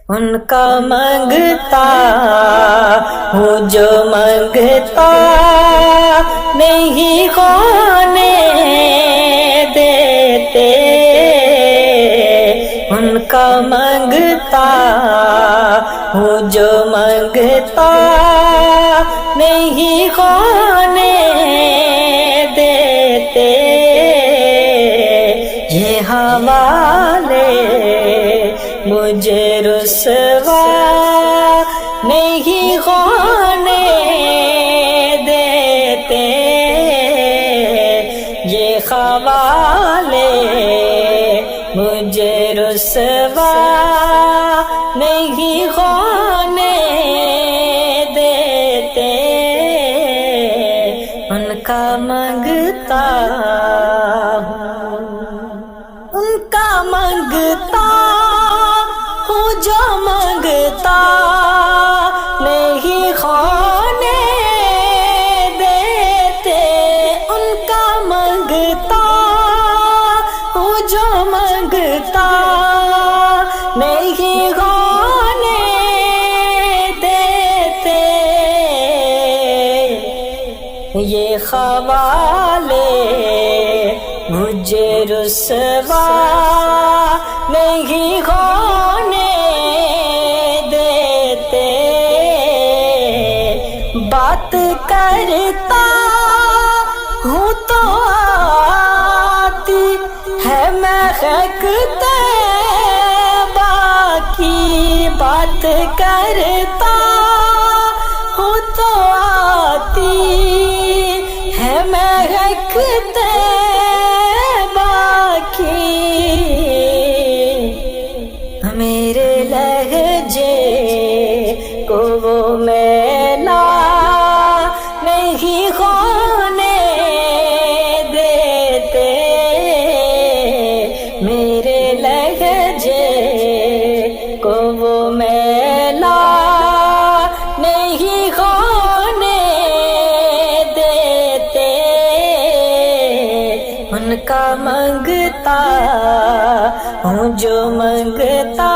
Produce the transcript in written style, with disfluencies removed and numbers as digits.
ان کا مانگتا ہوں جو مانگتا نہیں ہونے دیتے، ان کا مانگتا ہوں جو مانگتا نہیں ہونے دیتے، یہ حوالے مجھے رسوا نہیں ہونے دیتے، یہ حوالے مجھے رسوا نہیں ہونے دیتے، ان کا مانگتا ہوں، ان کا مانگتا ہوں جو مانگتا نہیں ہونے دیتے، ان کا مانگتا ہوں جو مانگتا نہیں ہونے دیتے، یہ حوالے مجھے رسوا نہیں ہونے دیتے، بات کرتا ہوں تو آتی ہے مہک طیبہ کی، بات کرتا ہوں تو آتی ہے مہک طیبہ کی، میرے لہجے کو وہ میلا نہیں ہونے دیتے، میرے لہجے کو وہ میلا نہیں ہونے دیتے، ان کا مانگتا ہوں جو مانگتا